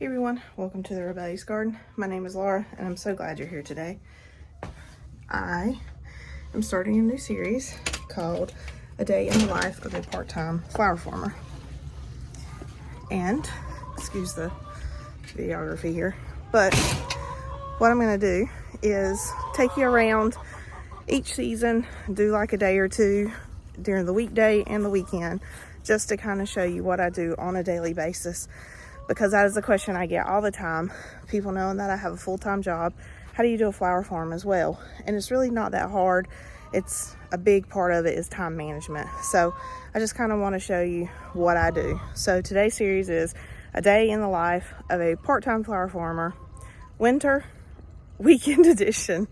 Hey everyone, welcome to the Rebellious Garden. My name is Laura and I'm so glad you're here today. I am starting a new series called A Day in the Life of a Part-Time Flower Farmer. And, excuse the videography here, but what I'm going to do is take you around each season, do like a day or two during the weekday and the weekend, just to kind of show you what I do on a daily basis. Because that is the question I get all the time. People knowing that I have a full-time job, how do you do a flower farm as well? And it's really not that hard. It's a big part of it is time management. So I just kind of want to show you what I do. So today's series is A Day in the Life of a Part-Time Flower Farmer, Winter Weekend Edition.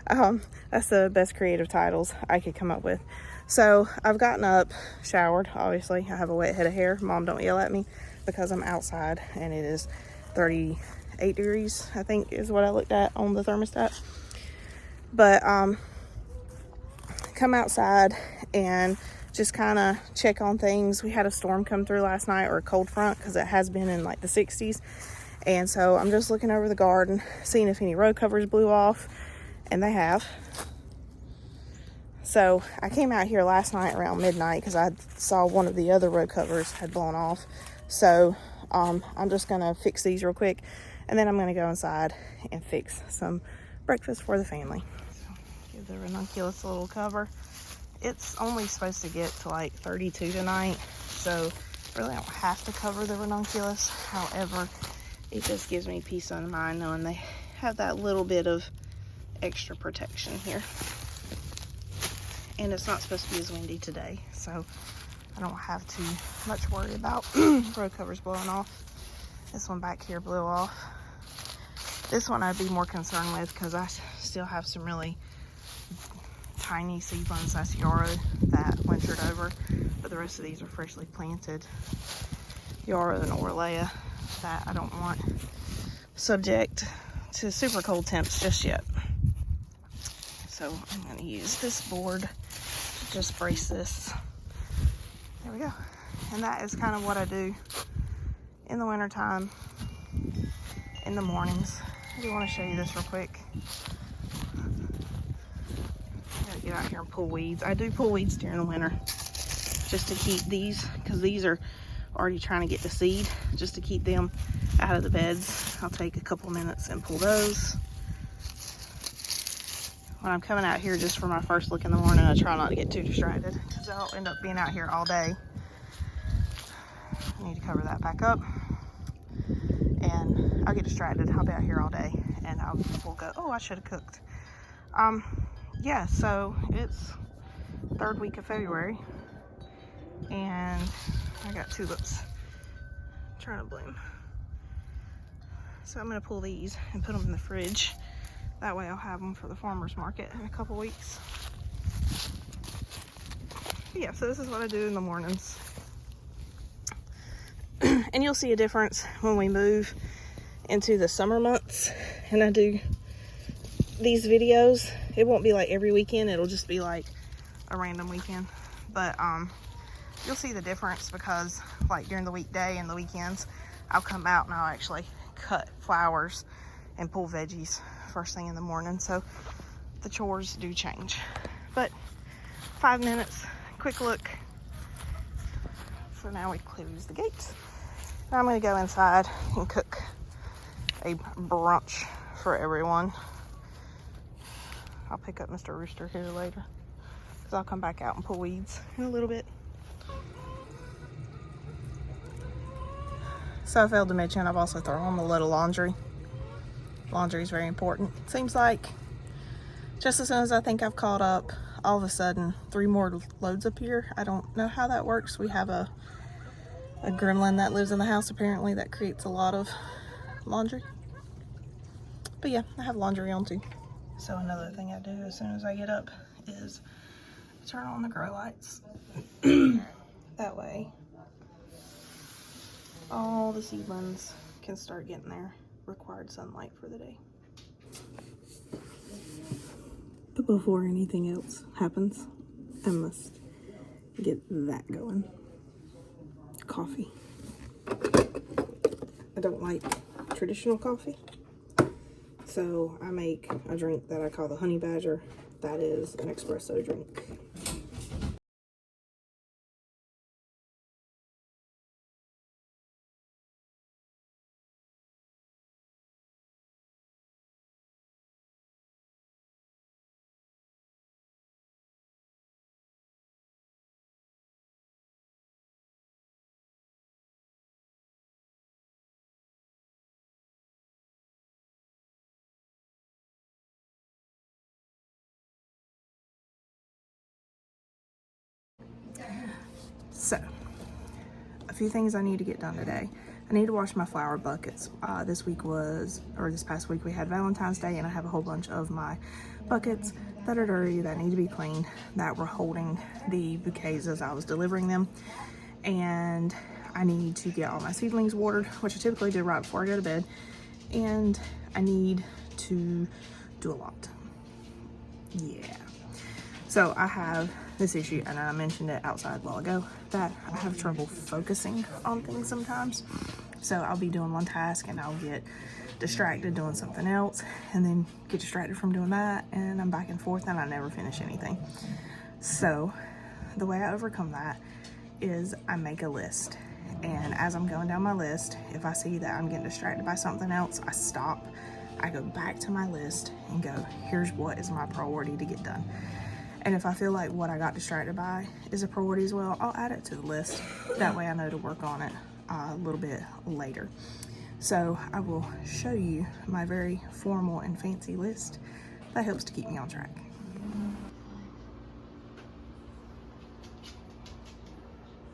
That's the best creative titles I could come up with. So I've gotten up, showered, obviously. I have a wet head of hair. Mom, don't yell at me, because I'm outside and it is 38 degrees, I think is what I looked at on the thermostat. But come outside and just kind of check on things. We had a storm come through last night, or a cold front, because it has been in like the 60s. And so I'm just looking over the garden, seeing if any row covers blew off, and they have. So I came out here last night around midnight because I saw one of the other row covers had blown off. So I'm just gonna fix these real quick, and then I'm gonna go inside and fix some breakfast for the family. So give the ranunculus a little cover. It's only supposed to get to like 32 tonight, so really don't have to cover the ranunculus. However, it just gives me peace of mind knowing they have that little bit of extra protection here. And it's not supposed to be as windy today, so I don't have too much worry about row covers blowing off. This one back here blew off. This one I'd be more concerned with because I still have some really tiny seedlings. That's yarrow that wintered over, but the rest of these are freshly planted yarrow and orlea that I don't want subject to super cold temps just yet. So I'm going to use this board to just brace this. There we go. And that is kind of what I do in the wintertime, in the mornings. I do want to show you this real quick. I gotta get out here and pull weeds. I do pull weeds during the winter just to keep these, because these are already trying to get to seed, just to keep them out of the beds. I'll take a couple minutes and pull those. When I'm coming out here just for my first look in the morning, I try not to get too distracted because I'll end up being out here all day. I need to cover that back up, and I'll get distracted. I'll be out here all day and we'll go, oh, I should have cooked. Yeah, so it's third week of February and I got tulips trying to bloom. So I'm going to pull these and put them in the fridge. That way I'll have them for the farmer's market in a couple weeks. But yeah, so this is what I do in the mornings. And you'll see a difference when we move into the summer months and I do these videos. It won't be like every weekend, it'll just be like a random weekend. But you'll see the difference because like during the weekday and the weekends, I'll come out and I'll actually cut flowers and pull veggies first thing in the morning. So the chores do change. But 5 minutes, quick look. So now we close the gates. Now I'm going to go inside and cook a brunch for everyone. I'll pick up Mr. Rooster here later because I'll come back out and pull weeds in a little bit. So I failed to mention, I've also thrown on a little laundry. Laundry is very important. Seems like just as soon as I think I've caught up, all of a sudden 3 more loads appear. I don't know how that works. We have a gremlin that lives in the house apparently that creates a lot of laundry. But yeah, I have laundry on too. So another thing I do as soon as I get up is turn on the grow lights. That way all the seedlings can start getting their required sunlight for the day. But before anything else happens, I must get that going. Coffee. I don't like traditional coffee. So I make a drink that I call the Honey Badger. That is an espresso drink. So, a few things I need to get done today. I need to wash my flower buckets. This past week we had Valentine's Day, and I have a whole bunch of my buckets that are dirty that need to be cleaned, that were holding the bouquets as I was delivering them. And I need to get all my seedlings watered, which I typically do right before I go to bed. And I need to do a lot. Yeah. So I have this issue, and I mentioned it outside a while ago, that I have trouble focusing on things sometimes. So I'll be doing one task and I'll get distracted doing something else, and then get distracted from doing that, and I'm back and forth and I never finish anything. So the way I overcome that is I make a list. And as I'm going down my list, if I see that I'm getting distracted by something else, I stop. I go back to my list and go, here's what is my priority to get done. And if I feel like what I got distracted by is a priority as well, I'll add it to the list. That way I know to work on it a little bit later. So I will show you my very formal and fancy list that helps to keep me on track.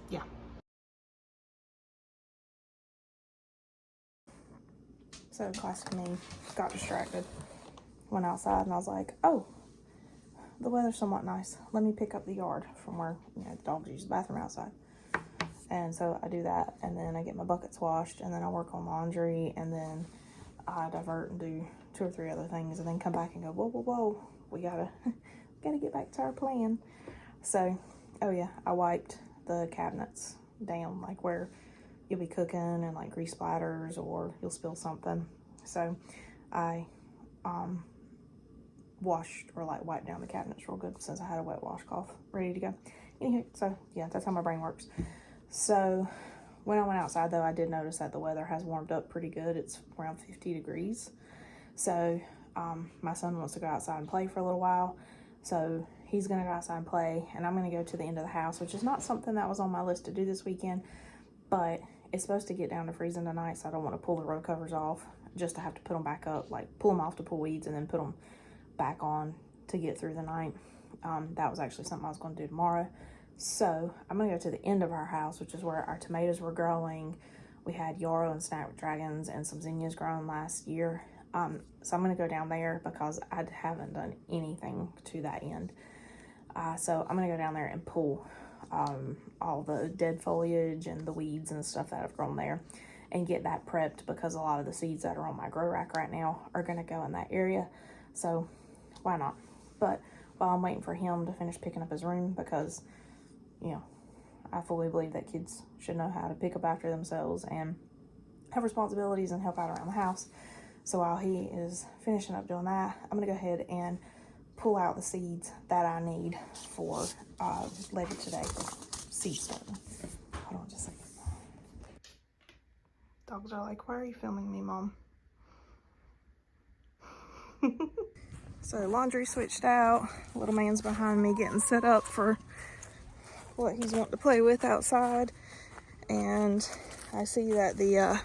Yeah. So classic me, got distracted, went outside, and I was like, oh, the weather's somewhat nice. Let me pick up the yard from where, the dogs use the bathroom outside. And so I do that, and then I get my buckets washed, and then I work on laundry, and then I divert and do 2 or 3 other things, and then come back and go, whoa, we gotta get back to our plan. So, oh yeah, I wiped the cabinets down, like where you'll be cooking and like grease splatters or you'll spill something. So I washed or like wiped down the cabinets real good since I had a wet washcloth ready to go. Anywho, so yeah, that's how my brain works. So when I went outside though, I did notice that the weather has warmed up pretty good. It's around 50 degrees. So my son wants to go outside and play for a little while. So he's gonna go outside and play, and I'm gonna go to the end of the house, which is not something that was on my list to do this weekend, but it's supposed to get down to freezing tonight, so I don't want to pull the row covers off just to have to put them back up, like pull them off to pull weeds and then put them back on to get through the night. That was actually something I was going to do tomorrow. So I'm going to go to the end of our house, which is where our tomatoes were growing. We had yarrow and snapdragons and some zinnias growing last year. So I'm going to go down there because I haven't done anything to that end. So I'm going to go down there and pull all the dead foliage and the weeds and stuff that have grown there and get that prepped, because a lot of the seeds that are on my grow rack right now are going to go in that area. So why not? But while I'm waiting for him to finish picking up his room, because I fully believe that kids should know how to pick up after themselves and have responsibilities and help out around the house. So while he is finishing up doing that, I'm gonna go ahead and pull out the seeds that I need for later today for seed starting. Hold on just a second. Dogs are like, why are you filming me, Mom? So laundry switched out. Little man's behind me getting set up for what he's wanting to play with outside. And I see that the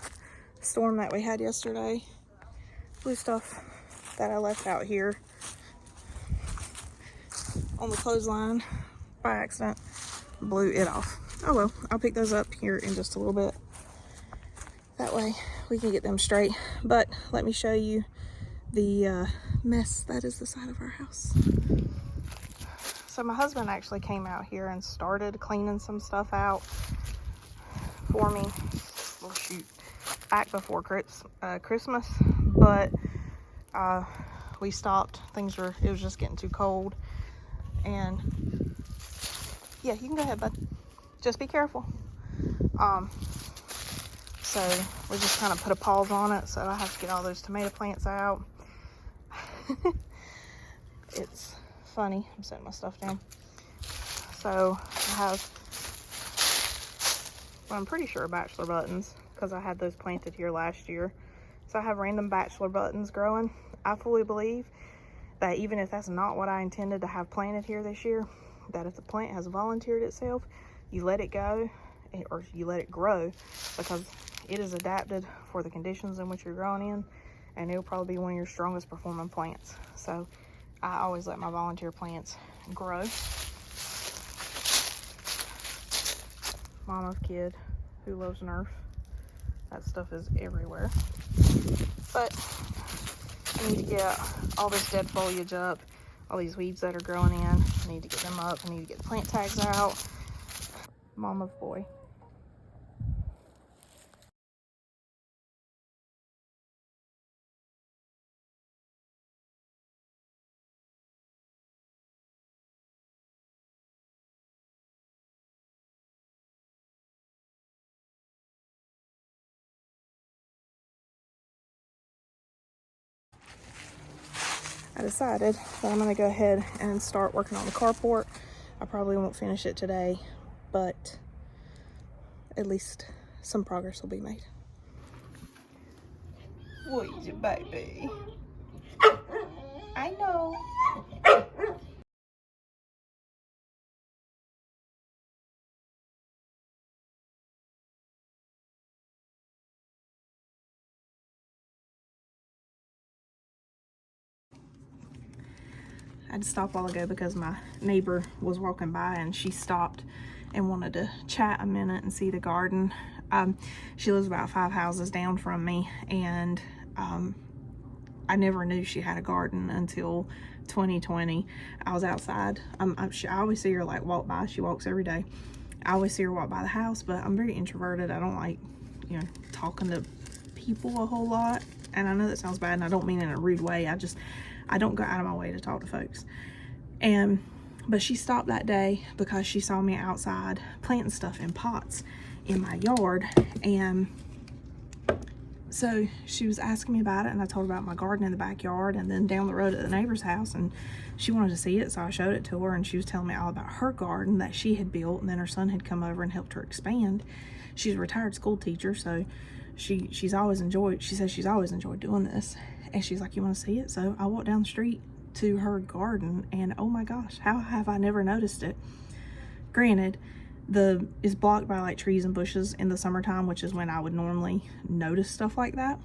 storm that we had yesterday, blue stuff that I left out here on the clothesline by accident, blew it off. Oh well, I'll pick those up here in just a little bit. That way we can get them straight. But let me show you the mess that is the side of our house. So my husband actually came out here and started cleaning some stuff out for me. Well, shoot, back before Christmas, but we stopped. It was just getting too cold. And yeah, you can go ahead, bud. Just be careful. So we just kind of put a pause on it. So I have to get all those tomato plants out. It's funny. I'm setting my stuff down. So I have, well, I'm pretty sure bachelor buttons, because I had those planted here last year. So I have random bachelor buttons growing. I fully believe that even if that's not what I intended to have planted here this year, that if the plant has volunteered itself, you let it go, or you let it grow, because it is adapted for the conditions in which you're growing in, and it'll probably be one of your strongest performing plants. So I always let my volunteer plants grow. Mama's kid who loves Nerf. That stuff is everywhere. But I need to get all this dead foliage up, all these weeds that are growing in. I need to get them up. I need to get the plant tags out. Mama's boy. I decided that I'm gonna go ahead and start working on the carport. I probably won't finish it today, but at least some progress will be made. What is it, baby? I know. I had to stop a while ago because my neighbor was walking by and she stopped and wanted to chat a minute and see the garden. She lives about 5 houses down from me, and I never knew she had a garden until 2020. I was outside. I always see her like walk by. She walks every day. I always see her walk by the house, but I'm very introverted. I don't like, you know, talking to people a whole lot. And I know that sounds bad, and I don't mean it in a rude way. I don't go out of my way to talk to folks. But she stopped that day because she saw me outside planting stuff in pots in my yard. And so she was asking me about it, and I told her about my garden in the backyard and then down the road at the neighbor's house, and she wanted to see it, so I showed it to her, and she was telling me all about her garden that she had built, and then her son had come over and helped her expand. She's a retired school teacher, so she's always enjoyed, she says she's always enjoyed doing this. And she's like, you want to see it? So I walked down the street to her garden, and oh my gosh, how have I never noticed it? Granted, it's blocked by like trees and bushes in the summertime, which is when I would normally notice stuff like that,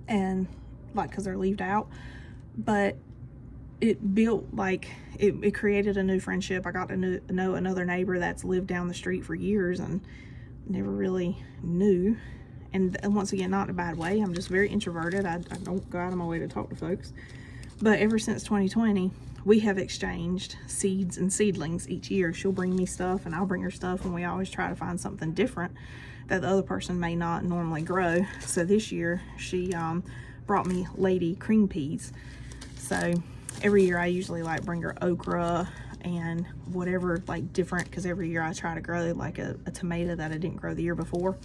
and like because they're leaved out. But it built like it created a new friendship. I got to know another neighbor that's lived down the street for years and never really knew. And once again, not in a bad way. I'm just very introverted. I don't go out of my way to talk to folks. But ever since 2020, we have exchanged seeds and seedlings each year. She'll bring me stuff and I'll bring her stuff, and we always try to find something different that the other person may not normally grow. So this year she brought me lady cream peas. So every year I usually like bring her okra and whatever like different, because every year I try to grow like a tomato that I didn't grow the year before.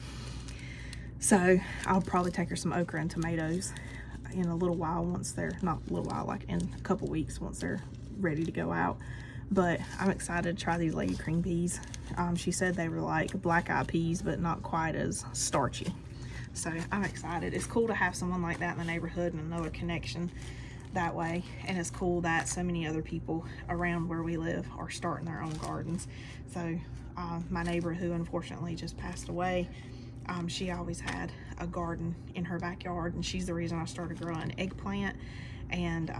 So I'll probably take her some okra and tomatoes in a little while, once they're, not a little while, like in a couple weeks once they're ready to go out. But I'm excited to try these lady cream peas. She said they were like black eyed peas, but not quite as starchy. So I'm excited. It's cool to have someone like that in the neighborhood and another connection that way. And it's cool that so many other people around where we live are starting their own gardens. So my neighbor, who unfortunately just passed away, she always had a garden in her backyard, and she's the reason I started growing eggplant and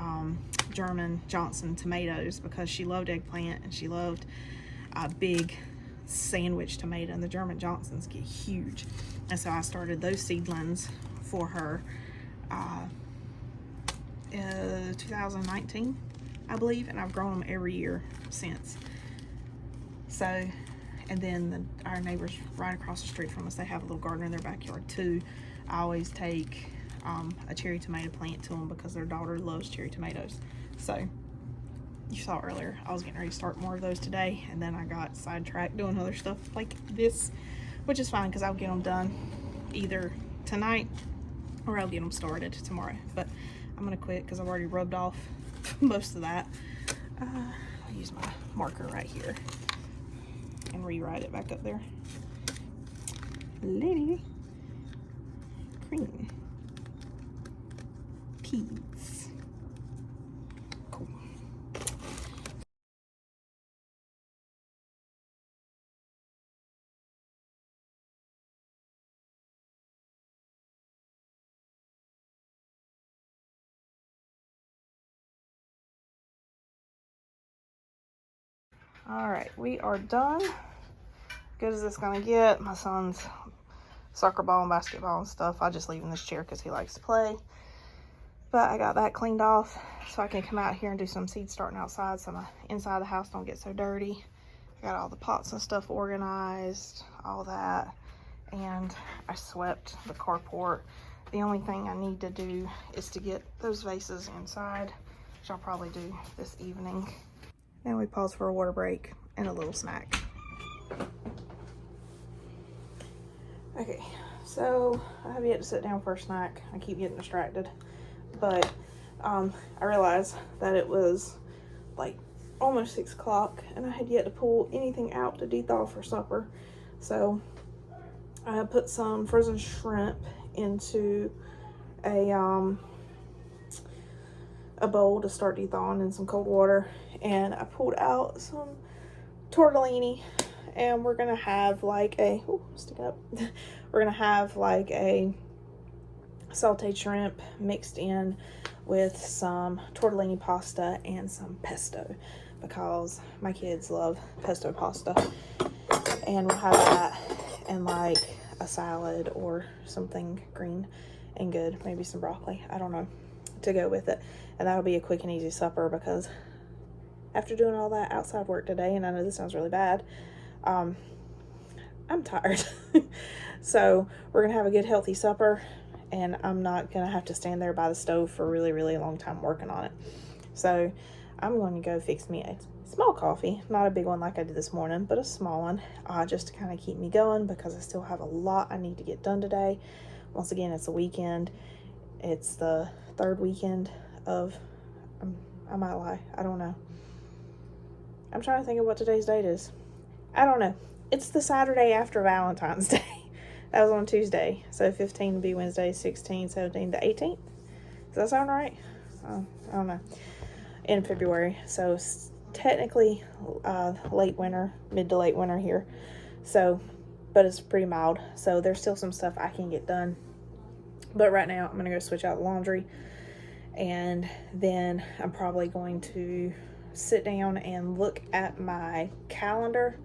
German Johnson tomatoes, because she loved eggplant and she loved a big sandwich tomato, and the German Johnsons get huge. And so I started those seedlings for her 2019, I believe, and I've grown them every year since. So, and then our neighbors right across the street from us, they have a little garden in their backyard too. I always take a cherry tomato plant to them because their daughter loves cherry tomatoes. So you saw earlier, I was getting ready to start more of those today, and then I got sidetracked doing other stuff like this, which is fine because I'll get them done either tonight or I'll get them started tomorrow. But I'm gonna quit because I've already rubbed off most of that. I'll use my marker right here and rewrite it back up there. Lady green peas. Cool. All right, we are done. Good as it's gonna get. My son's soccer ball and basketball and stuff, I just leave in this chair because he likes to play. But I got that cleaned off so I can come out here and do some seed starting outside so my inside of the house don't get so dirty. I got all the pots and stuff organized, all that, and I swept the carport. The only thing I need to do is to get those vases inside, which I'll probably do this evening. Then we pause for a water break and a little snack. Okay, so I have yet to sit down for a snack. I keep getting distracted, but I realized that it was like almost 6 o'clock and I had yet to pull anything out to de-thaw for supper. So I put some frozen shrimp into a bowl to start de-thawing in some cold water, and I pulled out some tortellini. And we're gonna have like a, stick up. We're gonna have like a sauteed shrimp mixed in with some tortellini pasta and some pesto, because my kids love pesto pasta. And we'll have that and like a salad or something green and good, maybe some broccoli, I don't know, to go with it. And that'll be a quick and easy supper, because after doing all that outside work today, and I know this sounds really bad, I'm tired. So we're gonna have a good healthy supper, and I'm not gonna have to stand there by the stove for a really long time working on it. So I'm going to go fix me a small coffee, not a big one like I did this morning, but a small one, just to kind of keep me going, because I still have a lot I need to get done today. Once again, it's a weekend. It's the 3rd weekend of, I might lie, I don't know. I'm trying to think of what today's date is. I don't know. It's the Saturday after Valentine's Day. That was on Tuesday. So 15 would be Wednesday, 16, 17, the 18th. Does that sound right? I don't know. In February. So it's technically late winter, mid to late winter here. So, but it's pretty mild. So there's still some stuff I can get done. But right now I'm going to go switch out the laundry. And then I'm probably going to sit down and look at my calendar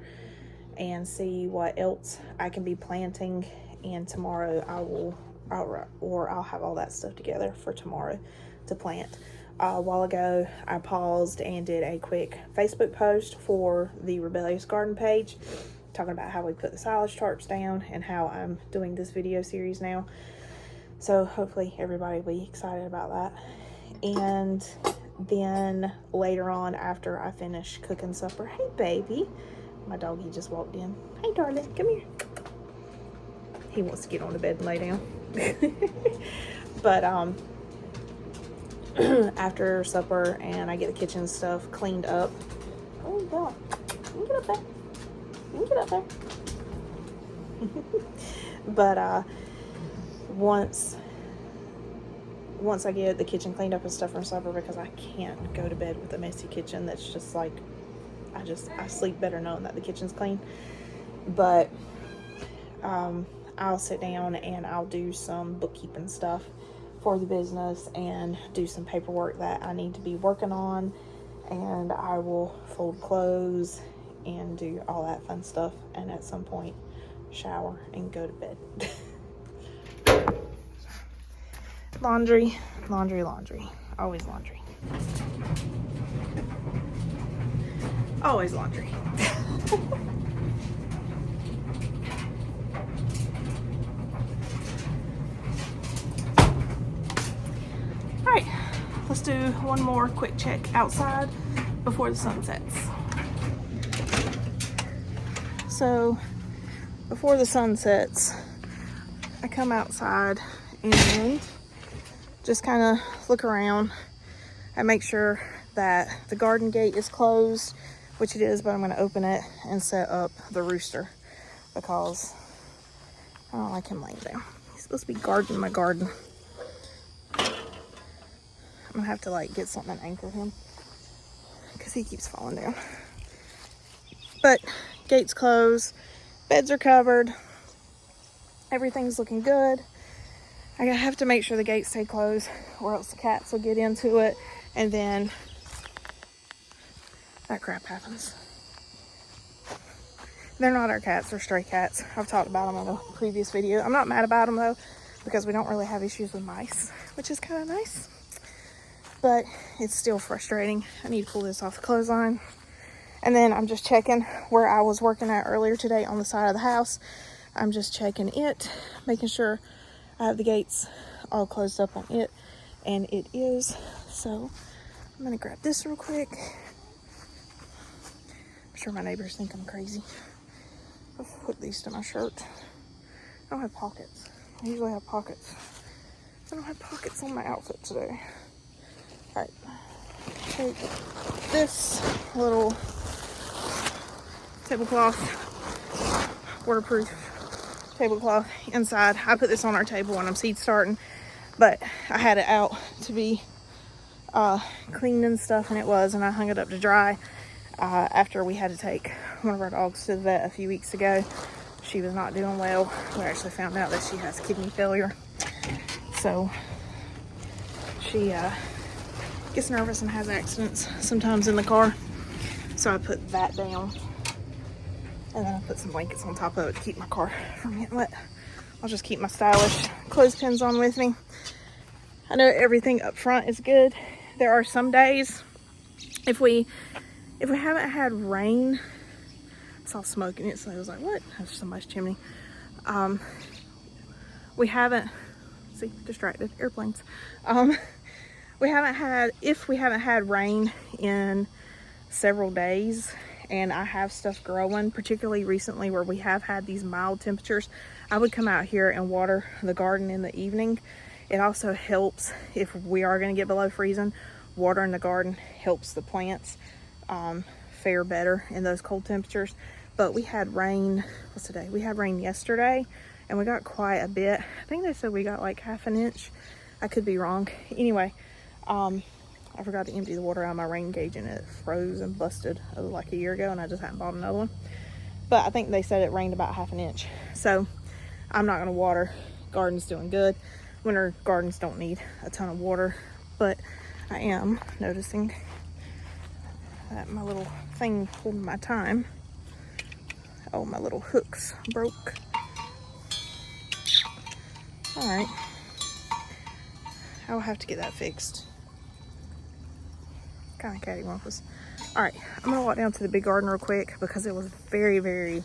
and see what else I can be planting, and tomorrow I'll have all that stuff together for tomorrow to plant. A while ago I paused and did a quick Facebook post for the Rebellious Garden page, talking about how we put the silage tarps down and how I'm doing this video series now. So hopefully everybody will be excited about that. And then later on, after I finish cooking supper, hey baby, my doggy just walked in. Hey darling, come here. He wants to get on the bed and lay down. But after supper and I get the kitchen stuff cleaned up. Oh God, you can get up there. You can get up there. But once I get the kitchen cleaned up and stuff from supper, because I can't go to bed with a messy kitchen. That's just like, I sleep better knowing that the kitchen's clean. But I'll sit down and I'll do some bookkeeping stuff for the business and do some paperwork that I need to be working on, and I will fold clothes and do all that fun stuff, and at some point shower and go to bed. Laundry, laundry, laundry. Always laundry. Always laundry. Alright, let's do one more quick check outside before the sun sets. So, before the sun sets, I come outside and just kind of look around. I make sure that the garden gate is closed, which it is, but I'm going to open it and set up the rooster because I don't like him laying down. He's supposed to be guarding my garden. I'm going to have to like get something to anchor him because he keeps falling down. But gate's closed, beds are covered, everything's looking good. I have to make sure the gates stay closed or else the cats will get into it and then that crap happens. They're not our cats, they're stray cats. I've talked about them in a previous video. I'm not mad about them though because we don't really have issues with mice, which is kind of nice. But it's still frustrating. I need to pull this off the clothesline. And then I'm just checking where I was working at earlier today on the side of the house. I'm just checking it, making sure I have the gates all closed up on it, and it is. So I'm gonna grab this real quick. I'm sure my neighbors think I'm crazy. I'll hook these to my shirt. I don't have pockets. I usually have pockets. I don't have pockets on my outfit today. All right, take this little tablecloth, waterproof tablecloth inside. I put this on our table when I'm seed starting, but I had it out to be cleaned and stuff, and it was, and I hung it up to dry after we had to take one of our dogs to the vet a few weeks ago. She was not doing well. We actually found out that she has kidney failure, so she gets nervous and has accidents sometimes in the car. So I put that down, and then I put some blankets on top of it to keep my car from getting wet. I'll just keep my stylish clothespins on with me. I know everything up front is good. There are some days, if we haven't had rain, I saw smoke in it, so I was like, what? That's somebody's chimney. We haven't, see, distracted, airplanes. If we haven't had rain in several days and I have stuff growing, particularly recently where we have had these mild temperatures, I would come out here and water the garden in the evening. It also helps if we are going to get below freezing. Watering the garden helps the plants fare better in those cold temperatures. But we had rain, what's today? We had rain yesterday and we got quite a bit. I think they said we got like half an inch. I could be wrong. Anyway, I forgot to empty the water out of my rain gauge and it froze and busted like a year ago, and I just hadn't bought another one. But I think they said it rained about half an inch. So I'm not gonna water. Garden's doing good. Winter gardens don't need a ton of water, but I am noticing that my little thing holding my time, oh, my little hooks broke. All right, I'll have to get that fixed. Kind of cattywampus. All right, I'm gonna walk down to the big garden real quick because it was very, very,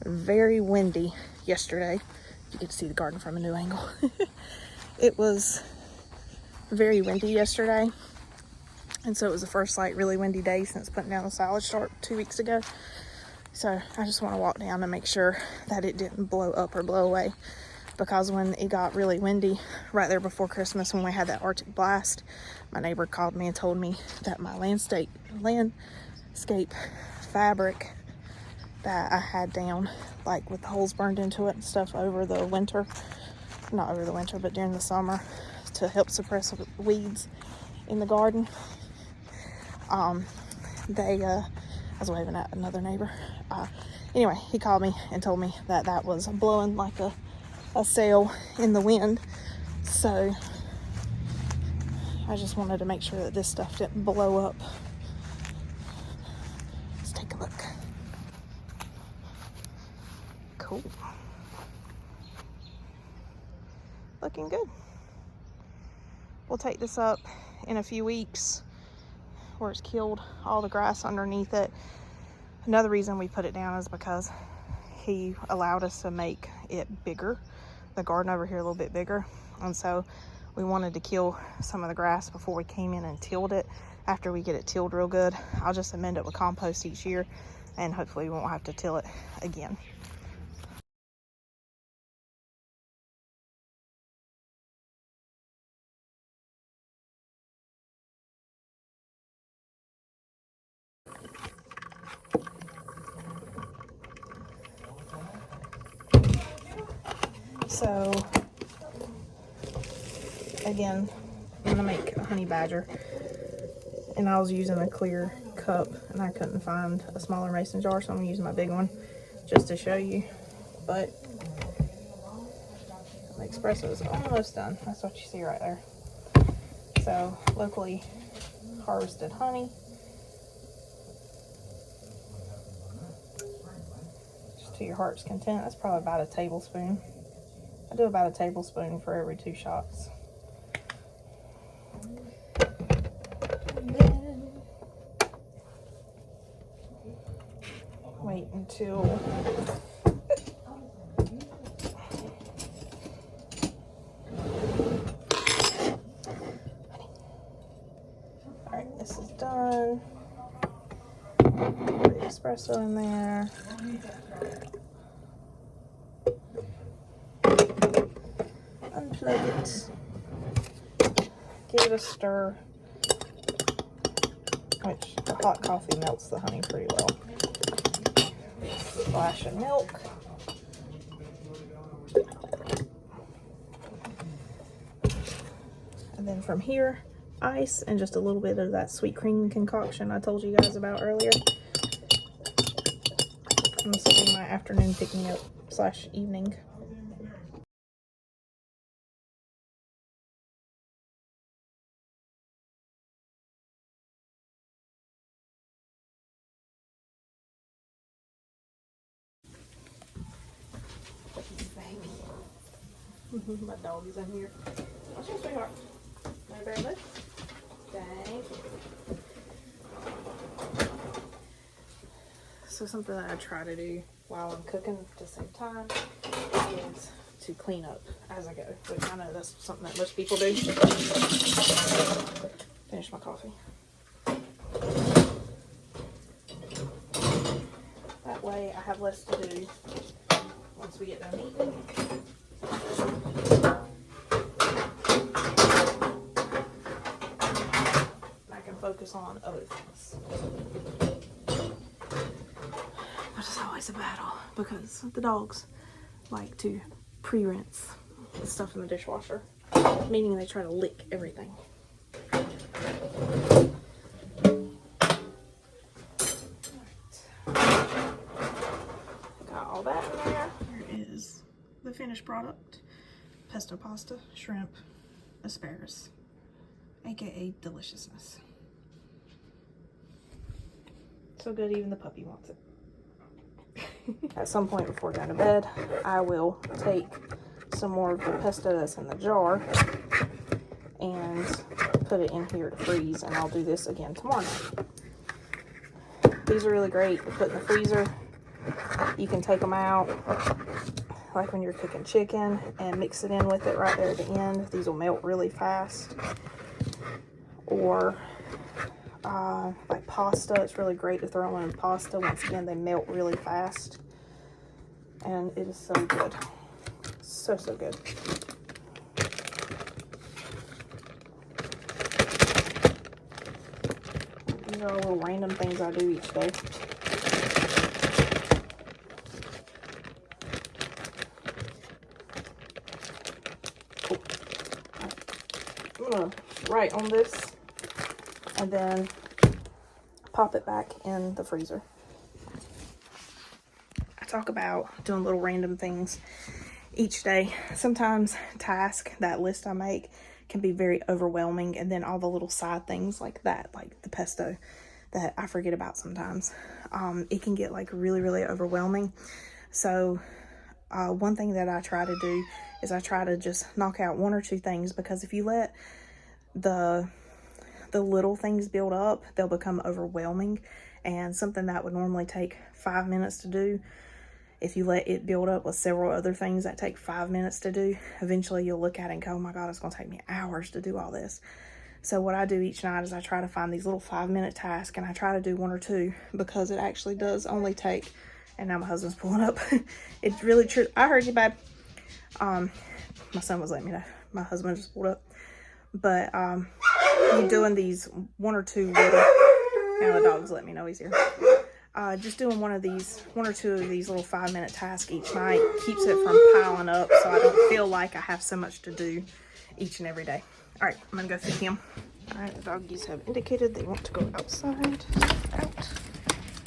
very windy yesterday. You get to see the garden from a new angle. It was very windy yesterday, and so it was the first like really windy day since putting down the silage start 2 weeks ago. So I just want to walk down and make sure that it didn't blow up or blow away, because when it got really windy right there before Christmas, when we had that Arctic blast, my neighbor called me and told me that my landscape fabric that I had down, like with the holes burned into it and stuff over the winter, not over the winter, but during the summer, to help suppress weeds in the garden. I was waving at another neighbor. Anyway, he called me and told me that that was blowing like a sail in the wind. So I just wanted to make sure that this stuff didn't blow up. Let's take a look. Cool. Looking good. We'll take this up in a few weeks where it's killed all the grass underneath it. Another reason we put it down is because he allowed us to make it bigger, the garden over here a little bit bigger, and so we wanted to kill some of the grass before we came in and tilled it. After we get it tilled real good, I'll just amend it with compost each year, and hopefully we won't have to till it again. So again, I'm gonna make a honey badger, and I was using a clear cup and I couldn't find a smaller mason jar, so I'm gonna use my big one just to show you. But the espresso is almost done. That's what you see right there. So locally harvested honey. Just to your heart's content. That's probably about a tablespoon. I do about a tablespoon for every 2 shots. And then wait until alright, this is done. Put the espresso in there. Unplug it. Give it a stir, which the hot coffee melts the honey pretty well. Splash of milk. And then from here, ice and just a little bit of that sweet cream concoction I told you guys about earlier. And this will be my afternoon picking up / evening. My dog is in here. What's your sweetheart? My bear bush? Thank you. So something that I try to do while I'm cooking to save time is to clean up as I go, which I know that's something that most people do. Finish my coffee. That way I have less to do once we get done eating. I can focus on other things. But it's always a battle because the dogs like to pre-rinse the stuff in the dishwasher, meaning they try to lick everything. Got all that in there. Here is the finished product: pesto pasta, shrimp, asparagus, aka deliciousness. So good, even the puppy wants it. At some point before going to bed, I will take some more of the pesto that's in the jar and put it in here to freeze, and I'll do this again tomorrow night. These are really great to put in the freezer. You can take them out like when you're cooking chicken and mix it in with it right there at the end. These will melt really fast. Or like pasta, it's really great to throw in pasta. Once again, they melt really fast, and it is so good. So good. These are all little random things I do each day. Cool. I'm gonna write on this and then pop it back in the freezer. I talk about doing little random things each day. Sometimes that list I make can be very overwhelming, and then all the little side things like that, like the pesto, that I forget about sometimes. It can get like really overwhelming. So one thing that I try to do is I try to just knock out 1 or 2 things, because if you let the little things build up, they'll become overwhelming, and something that would normally take 5 minutes to do, if you let it build up with several other things that take 5 minutes to do, eventually you'll look at it and go, oh my God, it's going to take me hours to do all this. So what I do each night is I try to find these little 5-minute tasks, and I try to do 1 or 2, because it actually does only take, and now my husband's pulling up. It's really true. I heard you, babe. My son was letting me know. My husband just pulled up. But you're doing these 1 or 2 little, now the dog's letting me know he's here. just doing one or two of these little 5-minute tasks each night keeps it from piling up, so I don't feel like I have so much to do each and every day. All right, I'm gonna go feed him. All right, the doggies have indicated they want to go outside. Out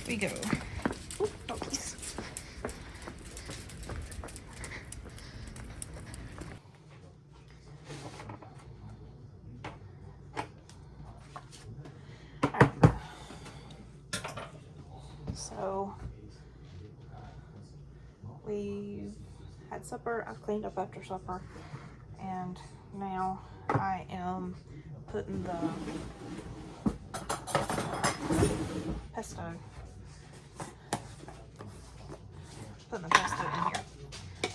we go. Ooh, doggies. So we had supper. I cleaned up after supper, and now I am putting the pesto in here.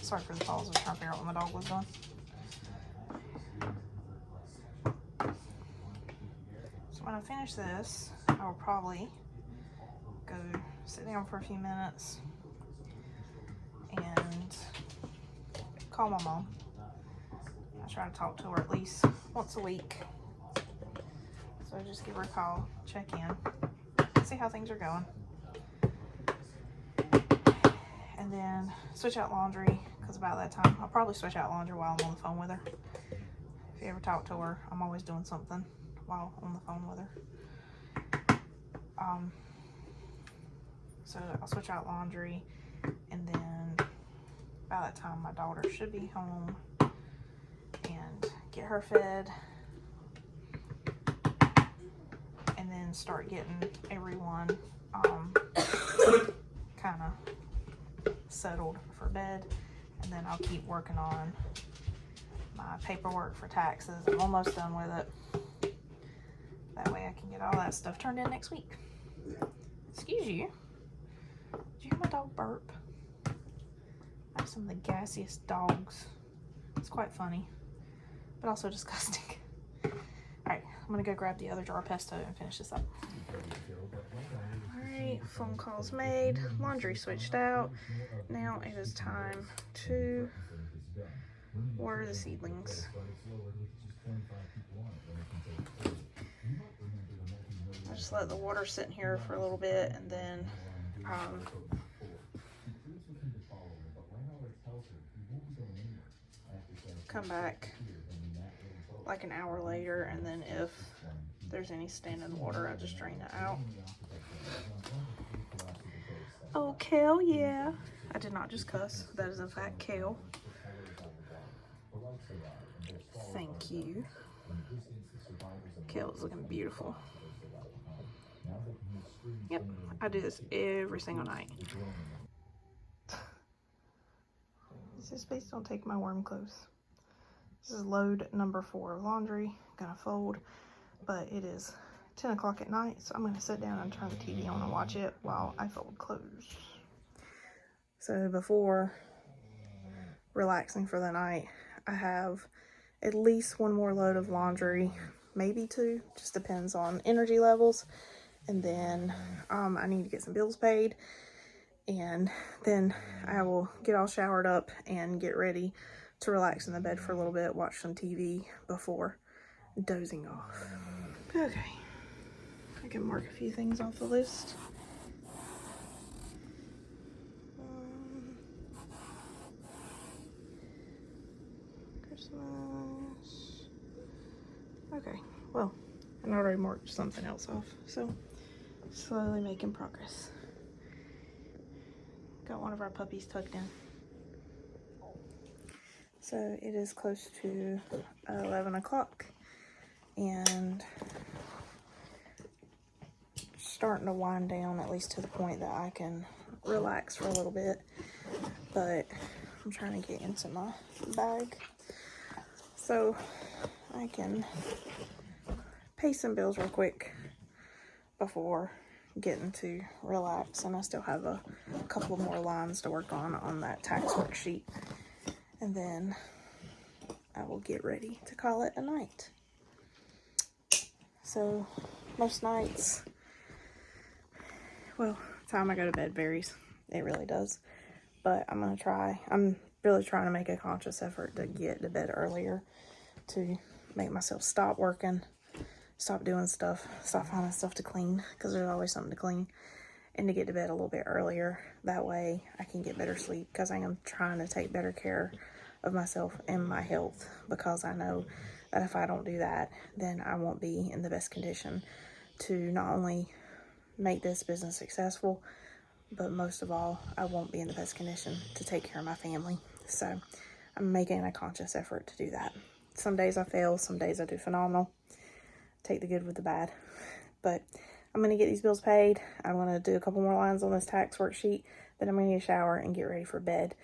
Sorry for the pause. I was trying to figure out what my dog was doing. So when I finish this, I will probably go sit down for a few minutes and call my mom. I try to talk to her at least once a week. So just give her a call, check in, see how things are going. And then switch out laundry, because about that time, I'll probably switch out laundry while I'm on the phone with her. If you ever talk to her, I'm always doing something while on the phone with her. So I'll switch out laundry, and then by that time my daughter should be home, and get her fed, and then start getting everyone kind of settled for bed. And then I'll keep working on my paperwork for taxes. I'm almost done with it. That way I can get all that stuff turned in next week. Excuse you. Did you hear my dog burp? I have some of the gassiest dogs. It's quite funny, but also disgusting. Alright, I'm gonna go grab the other jar of pesto and finish this up. Alright, phone calls made, laundry switched out. Now it is time to water the seedlings. I just let the water sit in here for a little bit, and then come back like an hour later, and then if there's any standing water, I just drain it out. Oh, kale, yeah. I did not just cuss. That is in fact kale. Thank you. Kale is looking beautiful. Yep, I do this every single night. Just please don't take my warm clothes. This is load number 4 of laundry. I'm gonna fold, but it is 10 o'clock at night, so I'm gonna sit down and turn the TV on and watch it while I fold clothes. So before relaxing for the night, I have at least 1 more load of laundry, maybe 2, just depends on energy levels. And then I need to get some bills paid, and then I will get all showered up and get ready to relax in the bed for a little bit, watch some TV before dozing off. Okay, I can mark a few things off the list. Christmas. Okay, well, I already marked something else off, so slowly making progress. Got one of our puppies tucked in. So it is close to 11 o'clock, and starting to wind down, at least to the point that I can relax for a little bit. But I'm trying to get into my bag so I can pay some bills real quick before getting to relax. And I still have a couple more lines to work on that tax worksheet, and then I will get ready to call it a night. So most nights, well, time I go to bed varies. It really does. But I'm really trying to make a conscious effort to get to bed earlier, to make myself stop working, stop doing stuff, stop finding stuff to clean, because there's always something to clean, and to get to bed a little bit earlier. That way I can get better sleep, because I am trying to take better care of myself and my health, because I know that if I don't do that, then I won't be in the best condition to not only make this business successful, but most of all, I won't be in the best condition to take care of my family. So I'm making a conscious effort to do that. Some days I fail, some days I do phenomenal. Take the good with the bad. But I'm going to get these bills paid. I'm going to do a couple more lines on this tax worksheet. Then I'm going to get a shower and get ready for bed.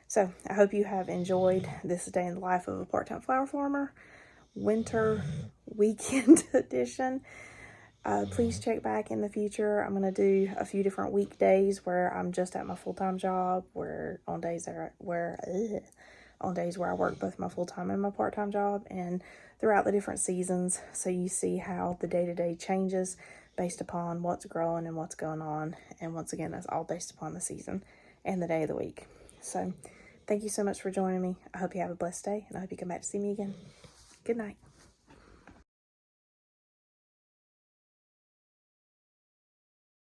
So I hope you have enjoyed this day in the life of a part-time flower farmer, winter weekend edition. Please check back in the future. I'm going to do a few different weekdays where I'm just at my full-time job, where on days where I work both my full-time and my part-time job, and throughout the different seasons, so you see how the day-to-day changes based upon what's growing and what's going on. And once again, that's all based upon the season and the day of the week. So thank you so much for joining me. I hope you have a blessed day, and I hope you come back to see me again. Good night.